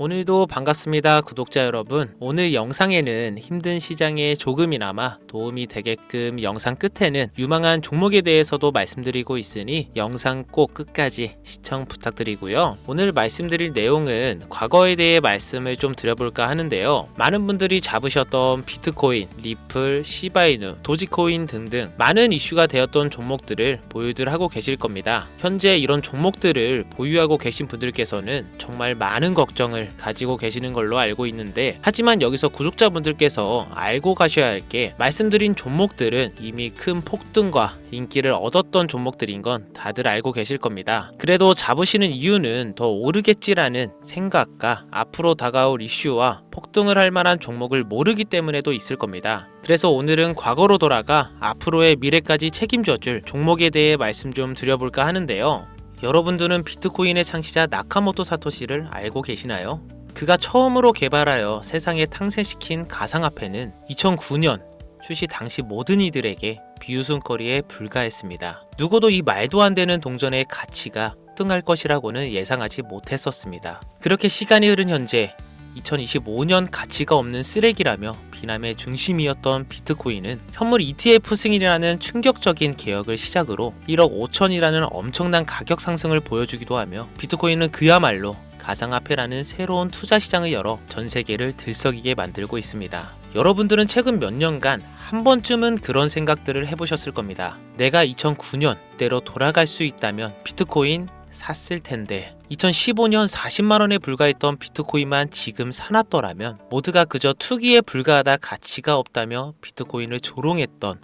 오늘도 반갑습니다, 구독자 여러분. 오늘 영상에는 힘든 시장에 조금이나마 도움이 되게끔 영상 끝에는 유망한 종목에 대해서도 말씀드리고 있으니 영상 꼭 끝까지 시청 부탁드리고요. 오늘 말씀드릴 내용은 과거에 대해 말씀을 좀 드려볼까 하는데요. 많은 분들이 잡으셨던 비트코인, 리플, 시바이누, 도지코인 등등 많은 이슈가 되었던 종목들을 보유들 하고 계실 겁니다. 현재 이런 종목들을 보유하고 계신 분들께서는 정말 많은 걱정을 가지고 계시는 걸로 알고 있는데, 하지만 여기서 구독자분들께서 알고 가셔야 할 게, 말씀드린 종목들은 이미 큰 폭등과 인기를 얻었던 종목들인 건 다들 알고 계실 겁니다. 그래도 잡으시는 이유는 더 오르겠지라는 생각과 앞으로 다가올 이슈와 폭등을 할 만한 종목을 모르기 때문에도 있을 겁니다. 그래서 오늘은 과거로 돌아가 앞으로의 미래까지 책임져줄 종목에 대해 말씀 좀 드려볼까 하는데요. 여러분들은 비트코인의 창시자 나카모토 사토시를 알고 계시나요? 그가 처음으로 개발하여 세상에 탄생시킨 가상화폐는 2009년 출시 당시 모든 이들에게 비웃음거리에 불과했습니다. 누구도 이 말도 안 되는 동전의 가치가 폭등할 것이라고는 예상하지 못했었습니다. 그렇게 시간이 흐른 현재 2025년 가치가 없는 쓰레기라며 비난의 중심이었던 비트코인은 현물 ETF 승인이라는 충격적인 개혁을 시작으로 1억 5천이라는 엄청난 가격 상승을 보여주기도 하며, 비트코인은 그야말로 가상화폐라는 새로운 투자 시장을 열어 전 세계를 들썩이게 만들고 있습니다. 여러분들은 최근 몇 년간 한 번쯤은 그런 생각들을 해보셨을 겁니다. 내가 2009년대로 돌아갈 수 있다면 비트코인 샀을 텐데, 2015년 40만원에 불과했던 비트코인만 지금 사놨더라면 모두가 그저 투기에 불과하다, 가치가 없다며 비트코인을 조롱했던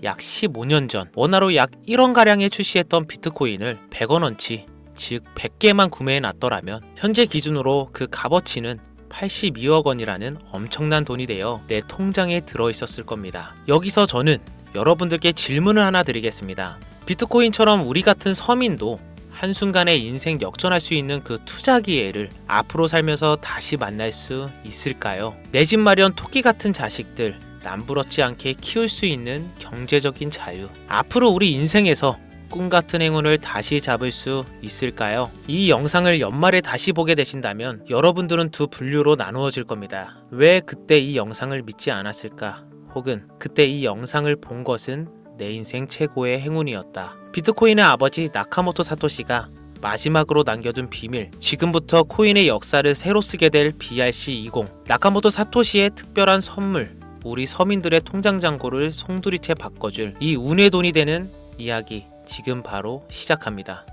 약 15년 전 원화로 약 1원가량에 출시했던 비트코인을 100원어치, 즉 100개만 구매해 놨더라면 현재 기준으로 그 값어치는 82억 원이라는 엄청난 돈이 되어 내 통장에 들어있었을 겁니다. 여기서 저는 여러분들께 질문을 하나 드리겠습니다. 비트코인처럼 우리 같은 서민도 한순간에 인생 역전할 수 있는 그 투자 기회를 앞으로 살면서 다시 만날 수 있을까요? 내 집 마련 토끼 같은 자식들 남부럽지 않게 키울 수 있는 경제적인 자유, 앞으로 우리 인생에서 꿈같은 행운을 다시 잡을 수 있을까요? 이 영상을 연말에 다시 보게 되신다면 여러분들은 두 분류로 나누어질 겁니다. 왜 그때 이 영상을 믿지 않았을까? 혹은 그때 이 영상을 본 것은 내 인생 최고의 행운이었다. 비트코인의 아버지 나카모토 사토시가 마지막으로 남겨둔 비밀, 지금부터 코인의 역사를 새로 쓰게 될 BRC20, 나카모토 사토시의 특별한 선물, 우리 서민들의 통장 잔고를 송두리째 바꿔줄 이 운의 돈이 되는 이야기, 지금 바로 시작합니다.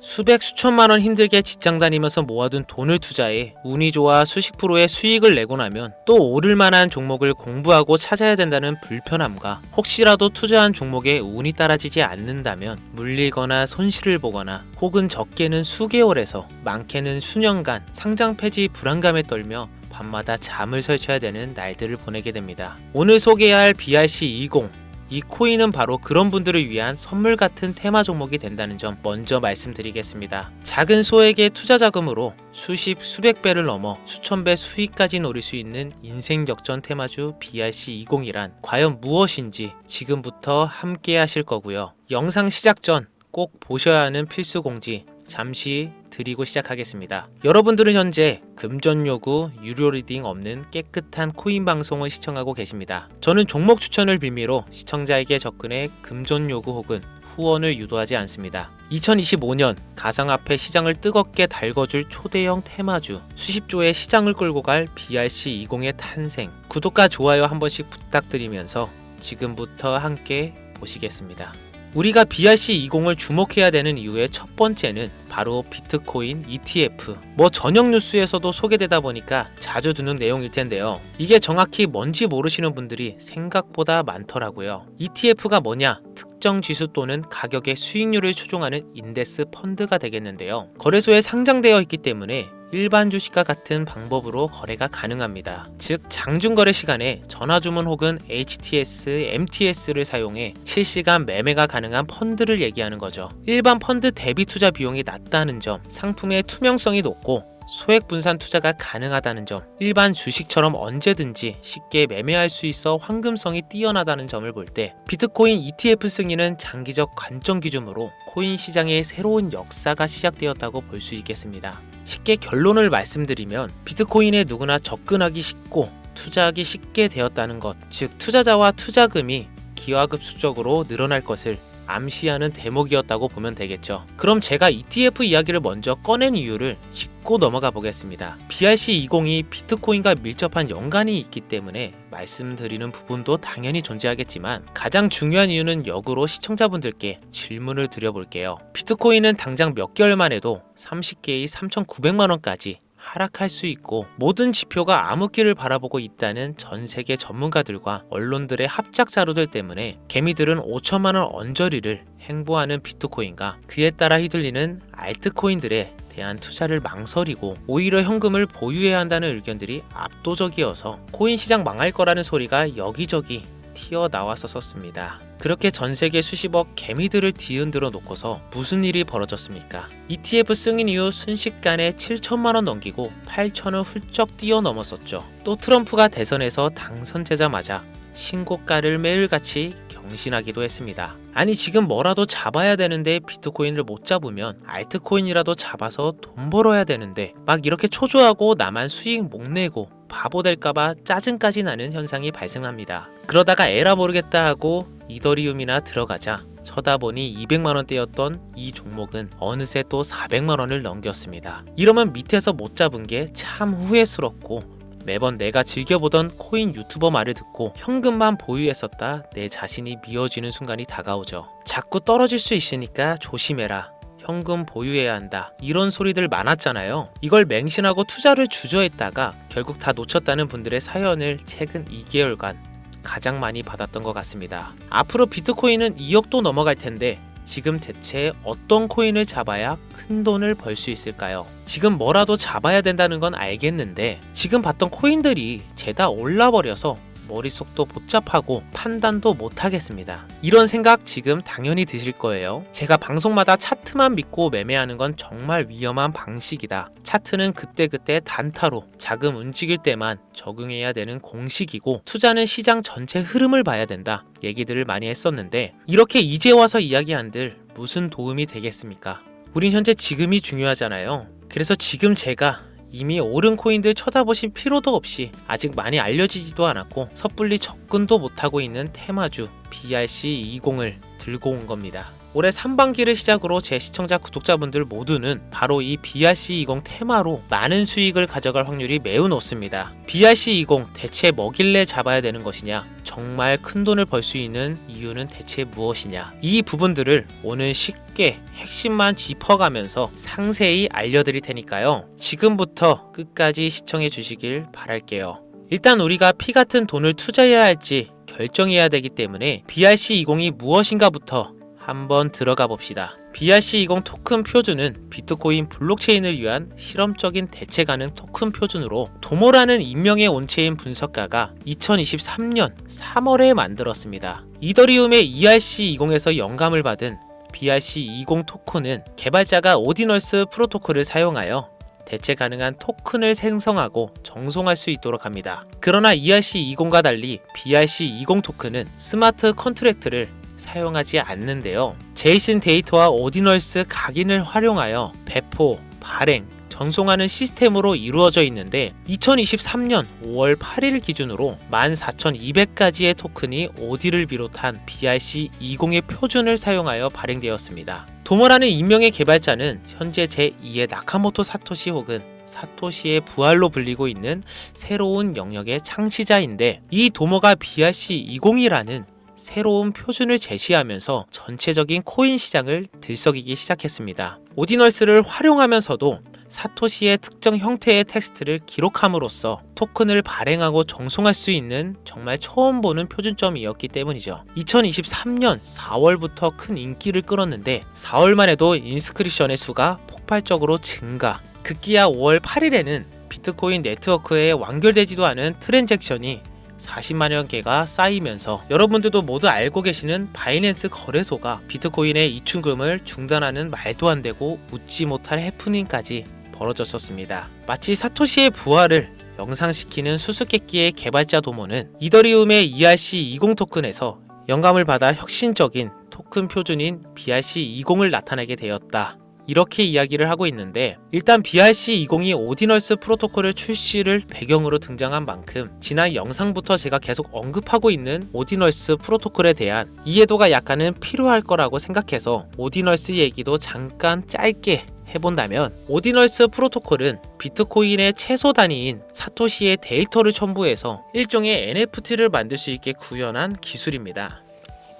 수백 수천만원 힘들게 직장 다니면서 모아둔 돈을 투자해 운이 좋아 수십 프로의 수익을 내고 나면 또 오를 만한 종목을 공부하고 찾아야 된다는 불편함과, 혹시라도 투자한 종목에 운이 따라지지 않는다면 물리거나 손실을 보거나, 혹은 적게는 수개월에서 많게는 수년간 상장 폐지 불안감에 떨며 밤마다 잠을 설쳐야 되는 날들을 보내게 됩니다. 오늘 소개해야 할 BRC20, 이 코인은 바로 그런 분들을 위한 선물 같은 테마 종목이 된다는 점 먼저 말씀드리겠습니다. 작은 소액의 투자 자금으로 수십 수백 배를 넘어 수천 배 수익까지 노릴 수 있는 인생 역전 테마주 BRC20이란 과연 무엇인지 지금부터 함께 하실 거고요. 영상 시작 전 꼭 보셔야 하는 필수 공지 잠시 드리고 시작하겠습니다. 여러분들은 현재 금전 요구, 유료 리딩 없는 깨끗한 코인 방송을 시청하고 계십니다. 저는 종목 추천을 빌미로 시청자에게 접근해 금전 요구 혹은 후원을 유도하지 않습니다. 2025년 가상화폐 시장을 뜨겁게 달궈줄 초대형 테마주, 수십조의 시장을 끌고 갈 BRC20의 탄생, 구독과 좋아요 한 번씩 부탁드리면서 지금부터 함께 보시겠습니다. 우리가 BRC20을 주목해야 되는 이유의 첫 번째는 바로 비트코인 ETF, 저녁 뉴스에서도 소개되다 보니까 자주 듣는 내용일 텐데요. 이게 정확히 뭔지 모르시는 분들이 생각보다 많더라고요. ETF가 뭐냐? 특정 지수 또는 가격의 수익률을 추종하는 인덱스 펀드가 되겠는데요. 거래소에 상장되어 있기 때문에 일반 주식과 같은 방법으로 거래가 가능합니다. 즉, 장중거래 시간에 전화주문 혹은 HTS, MTS를 사용해 실시간 매매가 가능한 펀드를 얘기하는 거죠. 일반 펀드 대비 투자 비용이 낮다는 점, 상품의 투명성이 높고 소액 분산 투자가 가능하다는 점, 일반 주식처럼 언제든지 쉽게 매매할 수 있어 황금성이 뛰어나다는 점을 볼 때 비트코인 ETF 승인은 장기적 관점 기준으로 코인 시장의 새로운 역사가 시작되었다고 볼 수 있겠습니다. 쉽게 결론을 말씀드리면 비트코인에 누구나 접근하기 쉽고 투자하기 쉽게 되었다는 것, 즉 투자자와 투자금이 기하급수적으로 늘어날 것을 암시하는 대목이었다고 보면 되겠죠. 그럼 제가 ETF 이야기를 먼저 꺼낸 이유를 짚고 넘어가 보겠습니다. BRC20이 비트코인과 밀접한 연관이 있기 때문에 말씀드리는 부분도 당연히 존재하겠지만 가장 중요한 이유는 역으로 시청자분들께 질문을 드려볼게요. 비트코인은 당장 몇 개월만 해도 30개의 3,900만원까지 하락할 수 있고 모든 지표가 암흑기를 바라보고 있다는 전 세계 전문가들과 언론들의 합작 자료들 때문에 개미들은 5천만원 언저리를 행보하는 비트코인과 그에 따라 휘둘리는 알트코인들에 대한 투자를 망설이고 오히려 현금을 보유해야 한다는 의견들이 압도적이어서 코인 시장 망할 거라는 소리가 여기저기 튀어나왔었습니다. 그렇게 전세계 수십억 개미들을 뒤흔들어 놓고서 무슨 일이 벌어졌습니까? ETF 승인 이후 순식간에 7천만원 넘기고 8천을 훌쩍 뛰어넘었었죠. 또 트럼프가 대선에서 당선되자마자 신고가를 매일같이 경신하기도 했습니다. 아니 지금 뭐라도 잡아야 되는데 비트코인을 못 잡으면 알트코인이라도 잡아서 돈 벌어야 되는데 막 이렇게 초조하고 나만 수익 못 내고 바보 될까봐 짜증까지 나는 현상이 발생합니다. 그러다가 에라 모르겠다 하고 이더리움이나 들어가자 쳐다보니 200만원대였던 이 종목은 어느새 또 400만원을 넘겼습니다. 이러면 밑에서 못 잡은 게 참 후회스럽고 매번 내가 즐겨보던 코인 유튜버 말을 듣고 현금만 보유했었다 내 자신이 미워지는 순간이 다가오죠. 자꾸 떨어질 수 있으니까 조심해라. 현금 보유해야 한다. 이런 소리들 많았잖아요. 이걸 맹신하고 투자를 주저했다가 결국 다 놓쳤다는 분들의 사연을 최근 2개월간 가장 많이 받았던 것 같습니다. 앞으로 비트코인은 2억도 넘어갈 텐데 지금 대체 어떤 코인을 잡아야 큰 돈을 벌 수 있을까요? 지금 뭐라도 잡아야 된다는 건 알겠는데 지금 봤던 코인들이 죄다 올라버려서 머릿속도 복잡하고 판단도 못하겠습니다. 이런 생각 지금 당연히 드실 거예요. 제가 방송마다 차트만 믿고 매매하는 건 정말 위험한 방식이다. 차트는 그때그때 단타로 자금 움직일 때만 적용해야 되는 공식이고 투자는 시장 전체 흐름을 봐야 된다. 얘기들을 많이 했었는데 이렇게 이제 와서 이야기한들 무슨 도움이 되겠습니까? 우린 현재 지금이 중요하잖아요. 그래서 지금 제가 이미 오른 코인들 쳐다보실 필요도 없이 아직 많이 알려지지도 않았고 섣불리 접근도 못하고 있는 테마주 BRC20을 들고 온 겁니다. 올해 상반기를 시작으로 제 시청자 구독자분들 모두는 바로 이 BRC20 테마로 많은 수익을 가져갈 확률이 매우 높습니다. BRC20 대체 뭐길래 잡아야 되는 것이냐? 정말 큰 돈을 벌 수 있는 이유는 대체 무엇이냐? 이 부분들을 오늘 쉽게 핵심만 짚어가면서 상세히 알려드릴 테니까요. 지금부터 끝까지 시청해 주시길 바랄게요. 일단 우리가 피 같은 돈을 투자해야 할지 결정해야 되기 때문에 BRC20이 무엇인가부터 한번 들어가 봅시다. BRC20 토큰 표준은 비트코인 블록체인을 위한 실험적인 대체 가능 토큰 표준으로 도모라는 인명의 온체인 분석가가 2023년 3월에 만들었습니다. 이더리움의 ERC20에서 영감을 받은 BRC20 토큰은 개발자가 오디널스 프로토콜을 사용하여 대체 가능한 토큰을 생성하고 정송할 수 있도록 합니다. 그러나 ERC20과 달리 BRC20 토큰은 스마트 컨트랙트를 사용하지 않는데요. 제이슨 데이터와 오디널스 각인을 활용하여 배포, 발행, 전송하는 시스템으로 이루어져 있는데 2023년 5월 8일 기준으로 14,200가지의 토큰이 오디를 비롯한 BRC20의 표준을 사용하여 발행되었습니다. 도모라는 인명의 개발자는 현재 제2의 나카모토 사토시 혹은 사토시의 부활로 불리고 있는 새로운 영역의 창시자인데 이 도모가 BRC20이라는 새로운 표준을 제시하면서 전체적인 코인 시장을 들썩이기 시작했습니다. 오디널스를 활용하면서도 사토시의 특정 형태의 텍스트를 기록함으로써 토큰을 발행하고 정송할 수 있는 정말 처음 보는 표준점이었기 때문이죠. 2023년 4월부터 큰 인기를 끌었는데 4월만 해도 인스크립션의 수가 폭발적으로 증가. 급기야 5월 8일에는 비트코인 네트워크에 완결되지도 않은 트랜잭션이 40만여 개가 쌓이면서 여러분들도 모두 알고 계시는 바이낸스 거래소가 비트코인의 이축금을 중단하는 말도 안 되고 웃지 못할 해프닝까지 벌어졌었습니다. 마치 사토시의 부활을 영상시키는 수수께끼의 개발자 도모는 이더리움의 ERC20 토큰에서 영감을 받아 혁신적인 토큰 표준인 BRC20을 나타내게 되었다. 이렇게 이야기를 하고 있는데, 일단 BRC-20이 오디널스 프로토콜을 출시를 배경으로 등장한 만큼 지난 영상부터 제가 계속 언급하고 있는 오디널스 프로토콜에 대한 이해도가 약간은 필요할 거라고 생각해서 오디널스 얘기도 잠깐 짧게 해본다면, 오디널스 프로토콜은 비트코인의 최소 단위인 사토시의 데이터를 첨부해서 일종의 NFT를 만들 수 있게 구현한 기술입니다.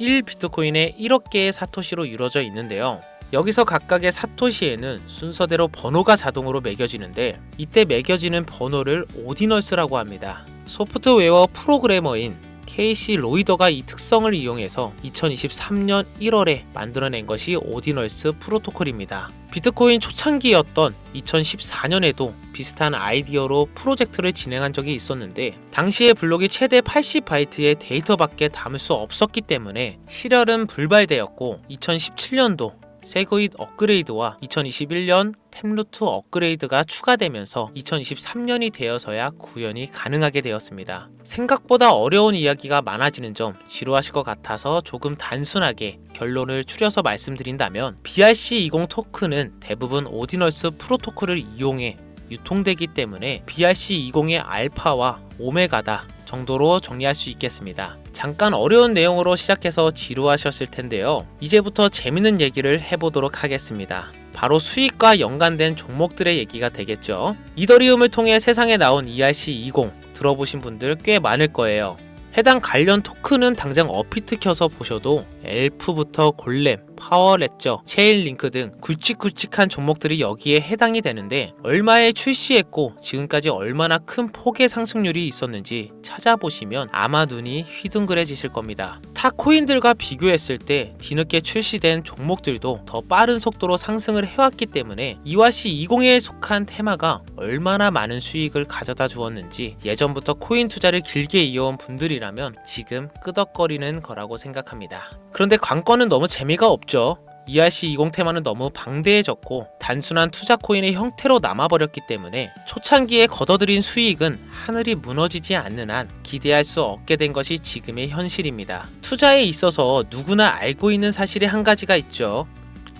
1비트코인에 1억 개의 사토시로 이루어져 있는데요. 여기서 각각의 사토시에는 순서대로 번호가 자동으로 매겨지는데, 이때 매겨지는 번호를 오디널스라고 합니다. 소프트웨어 프로그래머인 케이시 로이더가 이 특성을 이용해서 2023년 1월에 만들어낸 것이 오디널스 프로토콜입니다. 비트코인 초창기였던 2014년에도 비슷한 아이디어로 프로젝트를 진행한 적이 있었는데, 당시에 블록이 최대 80바이트의 데이터밖에 담을 수 없었기 때문에 실혈은 불발되었고, 2017년도 세그윗 업그레이드와 2021년 템루트 업그레이드가 추가되면서 2023년이 되어서야 구현이 가능하게 되었습니다. 생각보다 어려운 이야기가 많아지는 점 지루하실 것 같아서 조금 단순하게 결론을 추려서 말씀드린다면, BRC-20 토큰은 대부분 오디널스 프로토콜을 이용해 유통되기 때문에 BRC-20의 알파와 오메가다 정도로 정리할 수 있겠습니다. 잠깐 어려운 내용으로 시작해서 지루하셨을 텐데요. 이제부터 재밌는 얘기를 해보도록 하겠습니다. 바로 수익과 연관된 종목들의 얘기가 되겠죠. 이더리움을 통해 세상에 나온 ERC-20 들어보신 분들 꽤 많을 거예요. 해당 관련 토큰은 당장 어피트 켜서 보셔도 엘프부터 골렘, 파워레저, 체인링크 등 굵직굵직한 종목들이 여기에 해당이 되는데, 얼마에 출시했고 지금까지 얼마나 큰 폭의 상승률이 있었는지 찾아보시면 아마 눈이 휘둥그레지실 겁니다. 타 코인들과 비교했을 때 뒤늦게 출시된 종목들도 더 빠른 속도로 상승을 해왔기 때문에 ERC-20에 속한 테마가 얼마나 많은 수익을 가져다 주었는지 예전부터 코인 투자를 길게 이어온 분들이라면 지금 끄덕거리는 거라고 생각합니다. 그런데 관건은 너무 재미가 없죠. ERC-20 테마는 너무 방대해졌고 단순한 투자 코인의 형태로 남아버렸기 때문에 초창기에 걷어들인 수익은 하늘이 무너지지 않는 한 기대할 수 없게 된 것이 지금의 현실입니다. 투자에 있어서 누구나 알고 있는 사실이 한 가지가 있죠.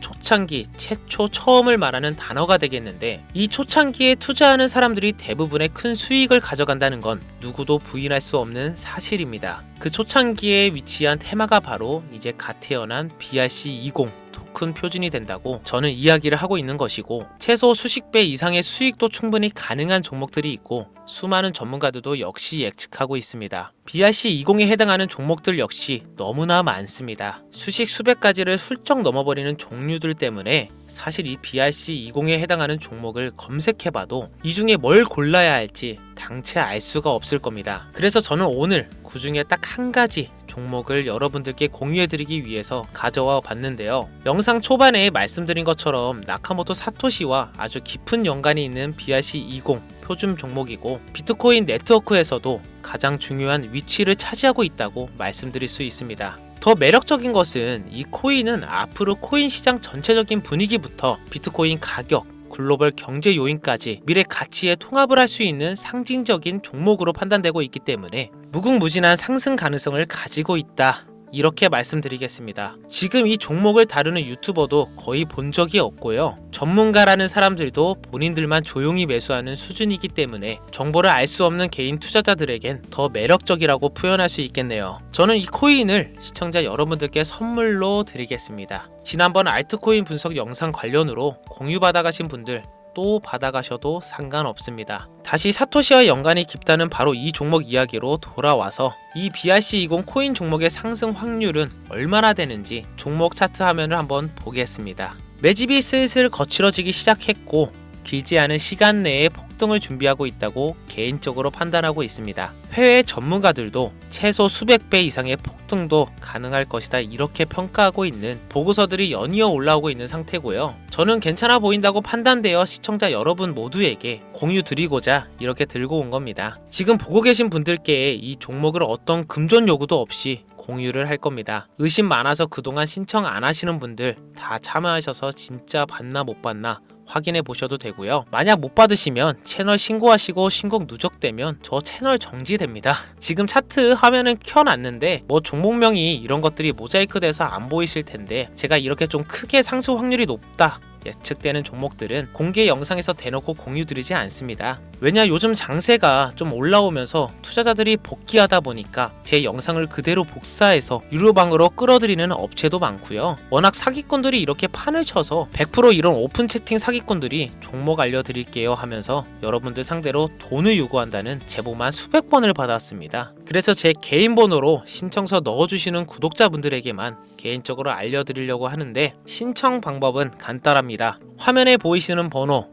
초창기, 최초, 처음을 말하는 단어가 되겠는데, 이 초창기에 투자하는 사람들이 대부분의 큰 수익을 가져간다는 건 누구도 부인할 수 없는 사실입니다. 그 초창기에 위치한 테마가 바로 이제 갓 태어난 BRC-20 토큰 표준이 된다고 저는 이야기를 하고 있는 것이고, 최소 수십 배 이상의 수익도 충분히 가능한 종목들이 있고 수많은 전문가들도 역시 예측하고 있습니다. BRC-20에 해당하는 종목들 역시 너무나 많습니다. 수십 수백 가지를 훌쩍 넘어버리는 종류들 때문에 사실 이 BRC-20에 해당하는 종목을 검색해봐도 이 중에 뭘 골라야 할지 당최 알 수가 없을 겁니다. 그래서 저는 오늘 그 중에 딱 한 가지 종목을 여러분들께 공유해드리기 위해서 가져와 봤는데요. 영상 초반에 말씀드린 것처럼 나카모토 사토시와 아주 깊은 연관이 있는 BRC-20 표준 종목이고, 비트코인 네트워크에서도 가장 중요한 위치를 차지하고 있다고 말씀드릴 수 있습니다. 더 매력적인 것은 이 코인은 앞으로 코인 시장 전체적인 분위기부터 비트코인 가격, 글로벌 경제 요인까지 미래 가치에 통합을 할 수 있는 상징적인 종목으로 판단되고 있기 때문에 무궁무진한 상승 가능성을 가지고 있다, 이렇게 말씀드리겠습니다. 지금 이 종목을 다루는 유튜버도 거의 본 적이 없고요. 전문가라는 사람들도 본인들만 조용히 매수하는 수준이기 때문에 정보를 알 수 없는 개인 투자자들에겐 더 매력적이라고 표현할 수 있겠네요. 저는 이 코인을 시청자 여러분들께 선물로 드리겠습니다. 지난번 알트코인 분석 영상 관련으로 공유받아 가신 분들 또 받아가셔도 상관없습니다. 다시 사토시와 연관이 깊다는 바로 이 종목 이야기로 돌아와서 이 BRC-20 코인 종목의 상승 확률은 얼마나 되는지 종목 차트 화면을 한번 보겠습니다. 매집이 슬슬 거칠어지기 시작했고 길지 않은 시간 내에 폭등을 준비하고 있다고 개인적으로 판단하고 있습니다. 해외 전문가들도 최소 수백 배 이상의 폭등도 가능할 것이다, 이렇게 평가하고 있는 보고서들이 연이어 올라오고 있는 상태고요. 저는 괜찮아 보인다고 판단되어 시청자 여러분 모두에게 공유 드리고자 이렇게 들고 온 겁니다. 지금 보고 계신 분들께 이 종목을 어떤 금전 요구도 없이 공유를 할 겁니다. 의심 많아서 그동안 신청 안 하시는 분들 다 참여하셔서 진짜 받나 못 받나 확인해 보셔도 되고요. 만약 못 받으시면 채널 신고하시고 신곡 누적되면 저 채널 정지됩니다. 지금 차트 화면은 켜놨는데 뭐 종목명이 이런 것들이 모자이크 돼서 안 보이실 텐데, 제가 이렇게 좀 크게 상승 확률이 높다 예측되는 종목들은 공개 영상에서 대놓고 공유드리지 않습니다. 왜냐, 요즘 장세가 좀 올라오면서 투자자들이 복귀하다 보니까 제 영상을 그대로 복사해서 유료방으로 끌어들이는 업체도 많고요. 워낙 사기꾼들이 이렇게 판을 쳐서 100% 이런 오픈 채팅 사기꾼들이 종목 알려드릴게요 하면서 여러분들 상대로 돈을 요구한다는 제보만 수백 번을 받았습니다. 그래서 제 개인 번호로 신청서 넣어주시는 구독자분들에게만 개인적으로 알려드리려고 하는데, 신청 방법은 간단합니다. 화면에 보이시는 번호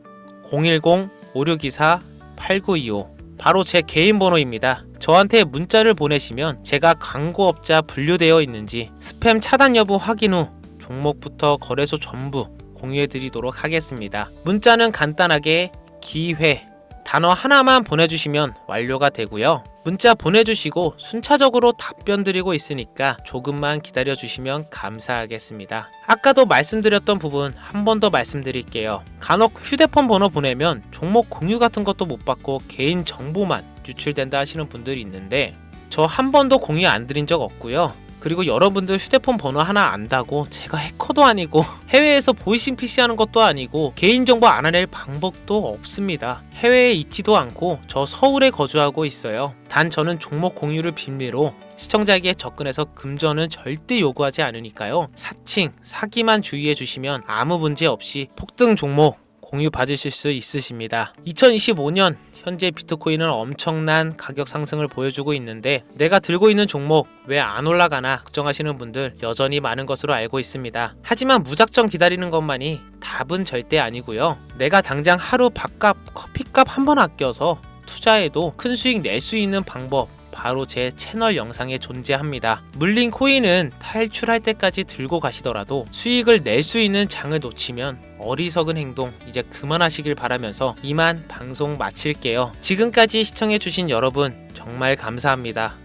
010-5624-8925 바로 제 개인 번호입니다. 저한테 문자를 보내시면 제가 광고업자 분류되어 있는지 스팸 차단 여부 확인 후 종목부터 거래소 전부 공유해드리도록 하겠습니다. 문자는 간단하게 기회 단어 하나만 보내주시면 완료가 되고요. 문자 보내주시고 순차적으로 답변 드리고 있으니까 조금만 기다려주시면 감사하겠습니다. 아까도 말씀드렸던 부분 한 번 더 말씀드릴게요. 간혹 휴대폰 번호 보내면 종목 공유 같은 것도 못 받고 개인 정보만 유출된다 하시는 분들이 있는데, 저 한 번도 공유 안 드린 적 없고요. 그리고 여러분들 휴대폰 번호 하나 안다고 제가 해커도 아니고 해외에서 보이싱 PC 하는 것도 아니고 개인정보 알아낼 방법도 없습니다. 해외에 있지도 않고 저 서울에 거주하고 있어요. 단 저는 종목 공유를 빌미로 시청자에게 접근해서 금전은 절대 요구하지 않으니까요. 사칭, 사기만 주의해 주시면 아무 문제 없이 폭등 종목 공유 받으실 수 있으십니다. 2025년 현재 비트코인은 엄청난 가격 상승을 보여주고 있는데, 내가 들고 있는 종목 왜 안 올라가나 걱정하시는 분들 여전히 많은 것으로 알고 있습니다. 하지만 무작정 기다리는 것만이 답은 절대 아니고요. 내가 당장 하루 밥값, 커피값 한 번 아껴서 투자해도 큰 수익 낼 수 있는 방법, 바로 제 채널 영상에 존재합니다. 물린 코인은 탈출할 때까지 들고 가시더라도 수익을 낼 수 있는 장을 놓치면 어리석은 행동 이제 그만하시길 바라면서 이만 방송 마칠게요. 지금까지 시청해주신 여러분 정말 감사합니다.